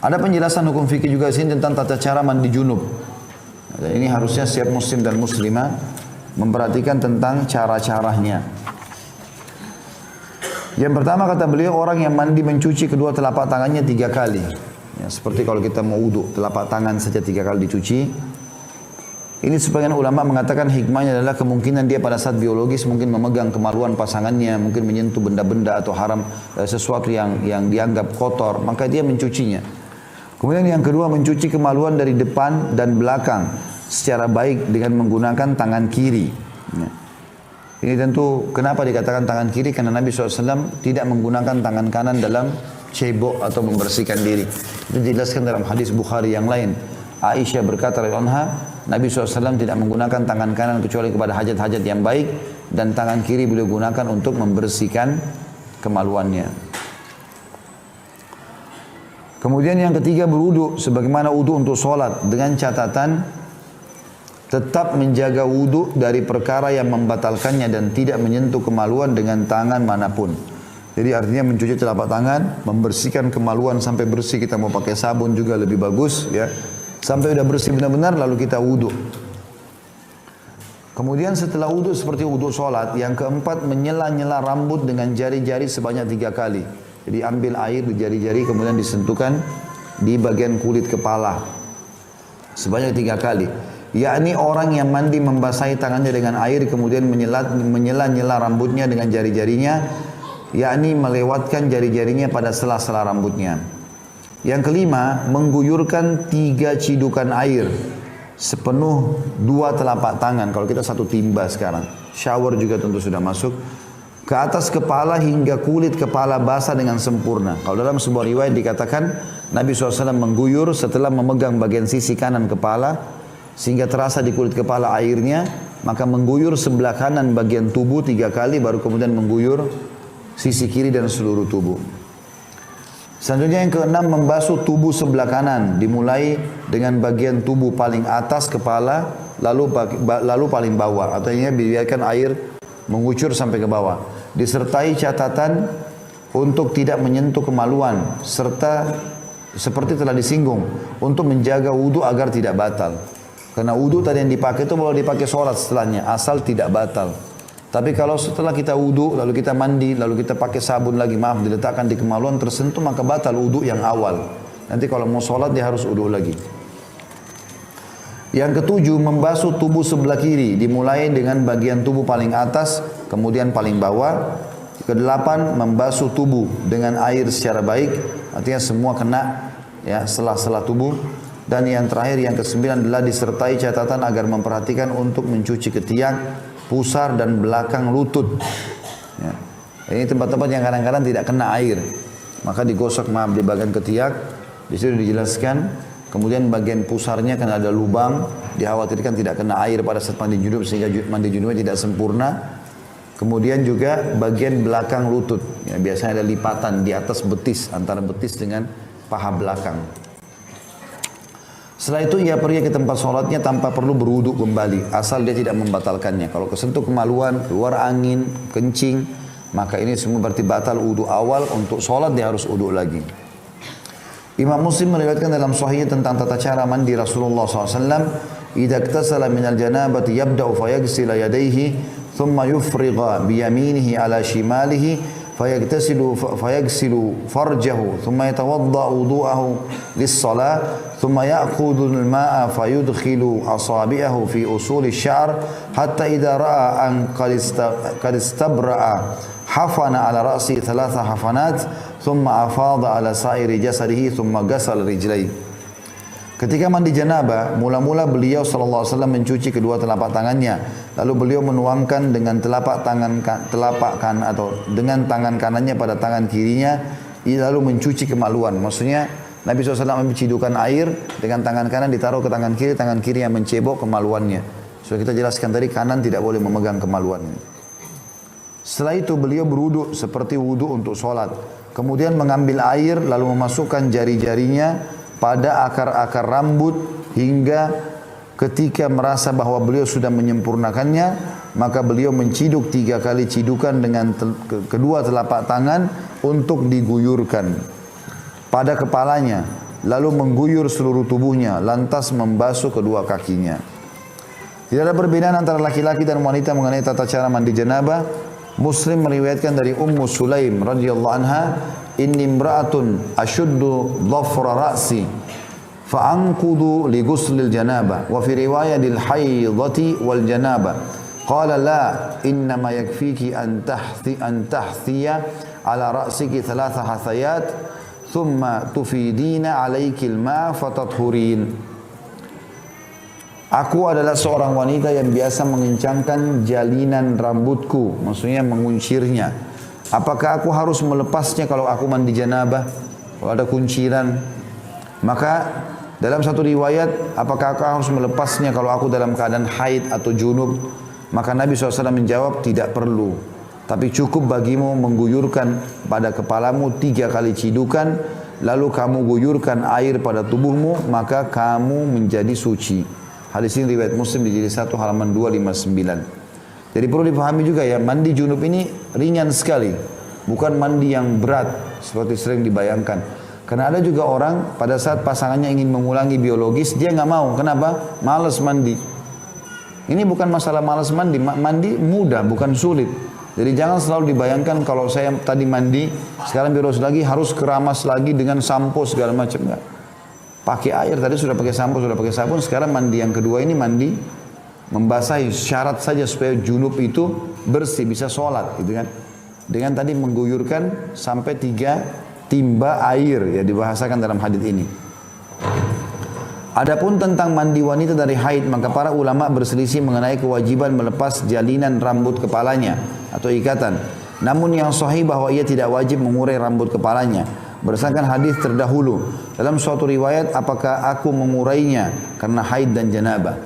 Ada penjelasan hukum fikih juga sini tentang tata cara mandi junub. Dan ini harusnya setiap muslim dan muslimah memperhatikan tentang cara-caranya. Yang pertama kata beliau, orang yang mandi mencuci kedua telapak tangannya 3 kali. Ya, seperti kalau kita mau wudu, telapak tangan saja 3 kali dicuci. Ini sebagian ulama mengatakan hikmahnya adalah kemungkinan dia pada saat biologis mungkin memegang kemaluan pasangannya, mungkin menyentuh benda-benda atau haram, sesuatu yang dianggap kotor, maka dia mencucinya. Kemudian yang kedua, mencuci kemaluan dari depan dan belakang secara baik dengan menggunakan tangan kiri. Ya. Ini tentu kenapa dikatakan tangan kiri, karena Nabi SAW tidak menggunakan tangan kanan dalam cebok atau membersihkan diri. Itu dijelaskan dalam hadis Bukhari yang lain. Aisyah berkata radhiyallahu anha, Nabi SAW tidak menggunakan tangan kanan kecuali kepada hajat-hajat yang baik, dan tangan kiri beliau gunakan untuk membersihkan kemaluannya. Kemudian yang ketiga, berwudu sebagaimana wudu untuk sholat, dengan catatan tetap menjaga wudu dari perkara yang membatalkannya dan tidak menyentuh kemaluan dengan tangan manapun. Jadi artinya mencuci telapak tangan, membersihkan kemaluan sampai bersih, kita mau pakai sabun juga lebih bagus ya. Sampai udah bersih benar-benar lalu kita wudu. Kemudian setelah wudu seperti wudu sholat, yang keempat menyela-nyela rambut dengan jari-jari sebanyak 3 kali. Jadi ambil air di jari-jari kemudian disentuhkan di bagian kulit kepala sebanyak 3 kali. Yakni orang yang mandi membasahi tangannya dengan air kemudian menyela-nyela rambutnya dengan jari-jarinya, yakni melewatkan jari-jarinya pada sela-sela rambutnya. Yang kelima, mengguyurkan 3 cidukan air sepenuh 2 telapak tangan. Kalau kita 1 timba sekarang, shower juga tentu sudah masuk, ke atas kepala hingga kulit kepala basah dengan sempurna. Kalau dalam sebuah riwayat dikatakan Nabi SAW mengguyur setelah memegang bagian sisi kanan kepala sehingga terasa di kulit kepala airnya, maka mengguyur sebelah kanan bagian tubuh 3 kali, baru kemudian mengguyur sisi kiri dan seluruh tubuh. Selanjutnya yang keenam, membasuh tubuh sebelah kanan, dimulai dengan bagian tubuh paling atas kepala, lalu paling bawah, atau ini biarkan air mengucur sampai ke bawah. Disertai catatan untuk tidak menyentuh kemaluan, serta seperti telah disinggung, untuk menjaga wudu agar tidak batal. Karena wudu tadi yang dipakai itu boleh dipakai sholat setelahnya, asal tidak batal. Tapi kalau setelah kita wudu, lalu kita mandi, lalu kita pakai sabun lagi, maaf, diletakkan di kemaluan tersentuh, maka batal wudu yang awal. Nanti kalau mau sholat dia harus wudu lagi. Yang ketujuh, membasuh tubuh sebelah kiri, dimulai dengan bagian tubuh paling atas, kemudian paling bawah. Kedelapan, membasuh tubuh dengan air secara baik, artinya semua kena ya sela-sela tubuh. Dan yang terakhir, yang kesembilan adalah disertai catatan agar memperhatikan untuk mencuci ketiak, pusar dan belakang lutut. Ya. Ini tempat-tempat yang kadang-kadang tidak kena air, maka digosok di bagian ketiak. Di situ dijelaskan. Kemudian bagian pusarnya kan ada lubang, dikhawatirkan tidak kena air pada saat mandi junub sehingga mandi junubnya tidak sempurna. Kemudian juga bagian belakang lutut, ya, biasanya ada lipatan di atas betis, antara betis dengan paha belakang. Setelah itu ia pergi ke tempat sholatnya tanpa perlu berwudu kembali, asal dia tidak membatalkannya. Kalau kesentuh kemaluan, keluar angin, kencing, maka ini semua berarti batal wudu awal. Untuk sholat dia harus wudu lagi. Imam Muslim meriwayatkan dalam sahihnya tentang tata cara mandi Rasulullah SAW. Idza iktasala minal janabati yabda'u fayaghsila yadayhi thumma yufrigha biyaminihi ala shimalihi fayaghsilu farjahu thumma yatawadda wudu'ahu lis-salah thumma ya'khudhu al-ma'a fayudkhilu asabi'ahu fi usuli asy-sya'r hatta idza ra'a an qad istabra'a hafana ala ra'si 3 hafanat thumma afadha ala sa'iri jasadihi thumma ghasala rijlaihi. Ketika mandi janabah, mula-mula beliau sallallahu alaihi wasallam mencuci kedua telapak tangannya, lalu beliau menuangkan dengan telapak kanan atau dengan tangan kanannya pada tangan kirinya, lalu mencuci kemaluan. Maksudnya Nabi SAW ambil cidukan air dengan tangan kanan ditaruh ke tangan kiri yang mencebok kemaluannya. Sudah kita jelaskan tadi, kanan tidak boleh memegang kemaluannya. Setelah itu beliau berwudu seperti wudu untuk sholat. Kemudian mengambil air lalu memasukkan jari-jarinya pada akar-akar rambut hingga ketika merasa bahwa beliau sudah menyempurnakannya, maka beliau menciduk 3 kali cidukan dengan kedua telapak tangan untuk diguyurkan pada kepalanya. lalu mengguyur seluruh tubuhnya, lantas membasuh kedua kakinya. Tidak ada perbedaan antara laki-laki dan wanita mengenai tata cara mandi janabah. Muslim meriwayatkan dari Ummu Sulaim radhiyallahu anha, inni imra'atun ashuddu dhafra ra'si fa'anqudu li ghuslil janabah wa fi riwayat lil haidati wal janabah. Qala la, innama yakfiki an tahthiya ala ra'siki thalatha hathayat thumma tufidina alaiki al-ma' fatathurin. Aku adalah seorang wanita yang biasa mengencangkan jalinan rambutku, maksudnya menguncirnya. Apakah aku harus melepasnya kalau aku mandi janabah? Kalau ada kunciran, maka dalam satu riwayat, apakah aku harus melepasnya kalau aku dalam keadaan haid atau junub? Maka Nabi SAW menjawab, tidak perlu. Tapi cukup bagimu mengguyurkan pada kepalamu 3 kali cidukan, lalu kamu guyurkan air pada tubuhmu, maka kamu menjadi suci. Hadis ini riwayat Muslim di jilid 1 halaman 259. Jadi perlu dipahami juga ya, mandi junub ini ringan sekali. Bukan mandi yang berat seperti sering dibayangkan. Karena ada juga orang pada saat pasangannya ingin mengulangi biologis, dia nggak mau. Kenapa? Malas mandi. Ini bukan masalah malas mandi. Mandi mudah, bukan sulit. Jadi jangan selalu dibayangkan kalau saya tadi mandi, sekarang biologis lagi harus keramas lagi dengan sampo segala macam. Enggak. Pakai air, tadi sudah pakai sampo, sudah pakai sabun, sekarang mandi yang kedua ini mandi membasahi, syarat saja supaya junub itu bersih, bisa sholat gitu kan. Dengan tadi mengguyurkan sampai 3 timba air, ya dibahasakan dalam hadis ini. Adapun tentang mandi wanita dari haid, maka para ulama berselisih mengenai kewajiban melepas jalinan rambut kepalanya atau ikatan. Namun yang sahih bahwa ia tidak wajib mengurai rambut kepalanya. Berdasarkan hadis terdahulu, dalam suatu riwayat, apakah aku mengurainya karena haid dan janabah?